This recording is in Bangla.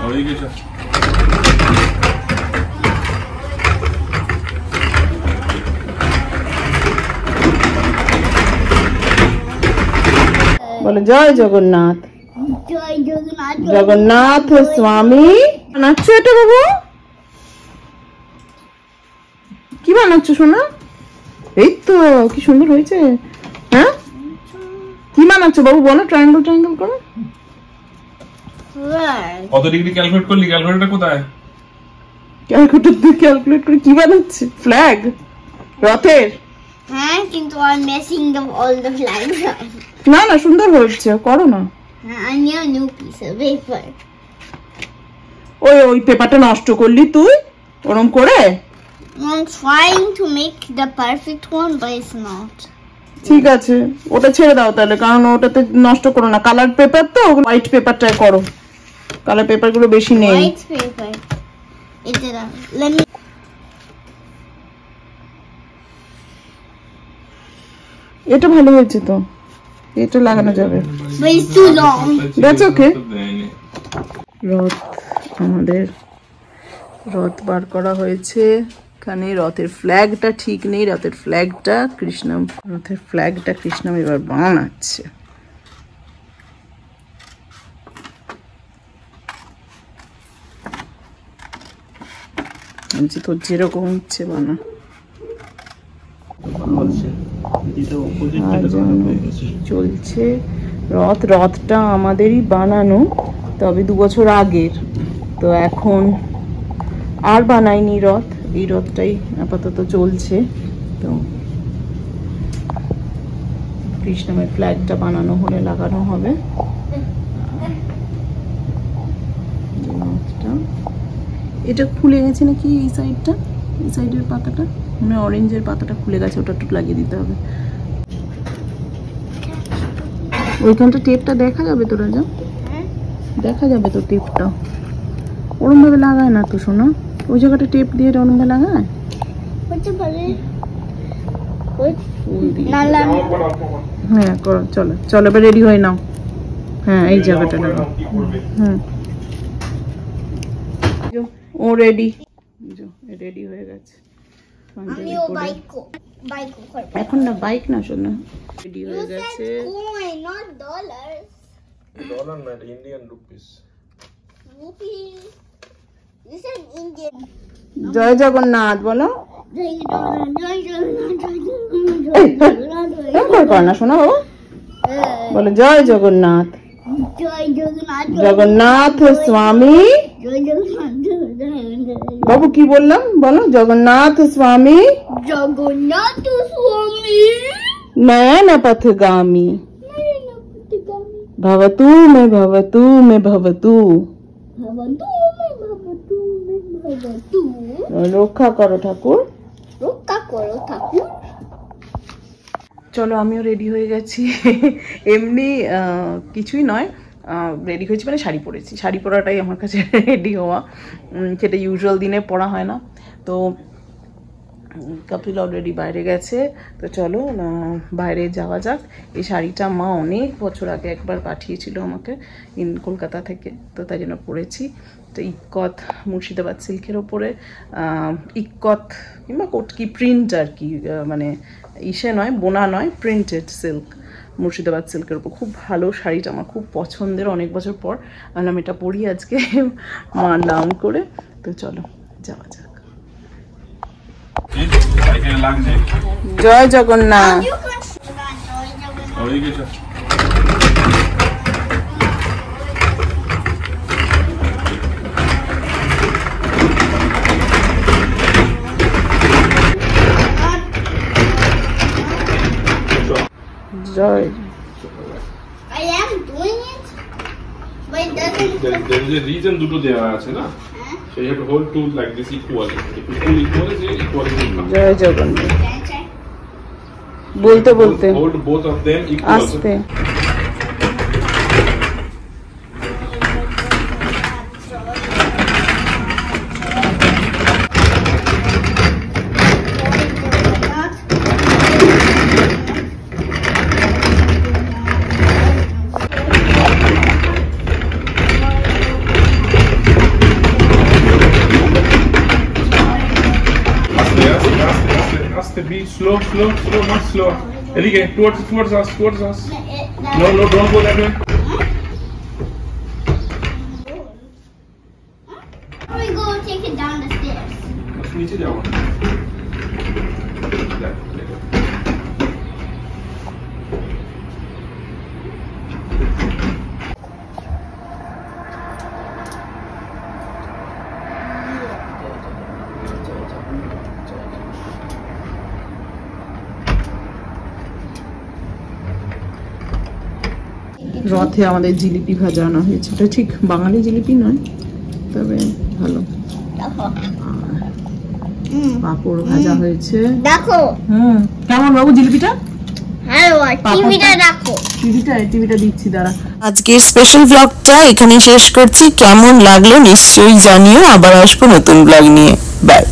হয়ে গেছে। বলো জয় জগন্নাথ। জয় জগন্নাথ। জগন্নাথ স্বামী। বানাচ্ছো এটা বাবু? কি বানাচ্ছো সোনা? এই তো কি সুন্দর হয়েছে। হ্যাঁ কি বানাচ্ছো বাবু বলো? ট্রায়াঙ্গেল ট্রায়াঙ্গেল করো। কত ডিগ্রি ক্যালকুলেট করলি? ক্যালকুলেটর কোথায়? ক্যালকুলেটর দিয়ে ক্যালকুলেট করে কি বানাচ্ছে? ফ্ল্যাগ রথের? হ্যাঁ কিন্তু I am messing all the flags. না না সুন্দর হচ্ছে, করো না। I need a new piece of paper. ওই পেপারটা নষ্ট করলি তুই ওরম করে? I'm trying to make the perfect one but it's not. ঠিক আছে ওটা ছেড়ে দাও তাহলে, কারণ ওটাতে নষ্ট করো না। কালার পেপার তো, হোয়াইট পেপারটাই করো। কালার পেপার গুলো বেশি নেই। White paper. Let me. এটা ভালো হয়েছে তো, এটা লাগানো যাবে। But it's too long. That's okay. রথ, আমাদের রথ বার করা হয়েছে। এখানে রথের ফ্ল্যাগটা ঠিক নেই, রথের ফ্ল্যাগটা কৃষ্ণম এবার বানাচ্ছে। আমি তোর যেরকম ইচ্ছে বানা। চলছে রথটা আমাদেরই বানানো, তবে 2 বছর আগের। তো এখন আর বানাইনি রথ, এই রথটাই আপাতত চলছে। তো কৃষ্ণমের ফ্ল্যাগটা বানানো হলে লাগানো হবে। এটা খুলে গেছে নাকি এই সাইডটা, এই সাইডের পাতাটা মানে অরেঞ্জের পাতাটা খুলে গেছে, ওটা একটু লাগিয়ে দিতে হবে। ওইখানটা টেপটা দেখা যাবে তো রাজা? দেখা যাবে তো টেপটা। ওরম ভাবে লাগায় না তো শোনা, ওই জায়গাটা টেপ দিয়ে ওরম ভাবে লাগায়। হ্যাঁ করো, চলো চলো এবার রেডি হয়ে নাও। হ্যাঁ এই জায়গাটা লাগাও। ও রেডি হয়ে গেছে। এখন না বাইক না শোনা, রেডি হয়ে গেছে। ডলার না, ইন্ডিয়ান রুপিস। জয় জগন্নাথ বলো। কর না শোনা বাবু, বলো জয় জগন্নাথ। জগন্নাথ স্বামী। বাবু কি বললাম বলো? জগন্নাথ স্বামী। জগন্নাথ স্বামী নয়ন পথগামী। ভবতু মে ভবতু মে ভবতু। রক্ষা করো ঠাকুর, রক্ষা করো ঠাকুর। চলো আমিও রেডি হয়ে গেছি। এমনি কিছুই নয়, রেডি হয়েছি মানে শাড়ি পরেছি। শাড়ি পরাটাই আমার কাছে রেডি হওয়া, সেটা ইউজুয়াল দিনে পরা হয় না। তো কপিল অলরেডি বাইরে গেছে, তো চলো বাইরে যাওয়া যাক। এই শাড়িটা মা অনেক বছর আগে একবার পাঠিয়েছিল আমাকে কলকাতা থেকে, তো তাই জন্য পরেছি। তো ইক্কত মুর্শিদাবাদ সিল্কের ওপরে, ইক্কত কিংবা কি প্রিন্ট আর কি, মানে ইসে নয়, বোনা নয়, প্রিন্টেড সিল্ক, মুর্শিদাবাদ সিল্কের উপর। খুব ভালো শাড়িটা, আমার খুব পছন্দের। অনেক বছর পর আমি এটা পরি আজকে মার নাম করে। তো চলো যাওয়া যাক। জয় জগন্নাথ। জয়। I am doing it, but it doesn't. There is a reason দুটো দেওয়া আছে না, so you have to hold two like this equal. If you hold equal is equal. জয় জগন্নাথ বলতে বলতে hold both of them equal. আস্তে। be slow, much slower. Erika, towards us. No, don't go that way. We go take it down the stairs. बस नीचे जाओ. রথে আমাদের জিলিপি ভাজা আনা হয়েছে, এটা ঠিক বাঙালি জিলিপি নয়, তবে ভালো। পাঁপড় ভাজা হয়েছে। দেখো কেমন বাবু জিলিপিটা? হ্যালো, টিভিটা রাখো। টিভিটা দিচ্ছি দাঁড়া। আজকের স্পেশাল ব্লগটা এখানে শেষ করছি। কেমন লাগলো নিশ্চয়ই জানিও। আবার আসবো নতুন ব্লগ নিয়ে। বাই।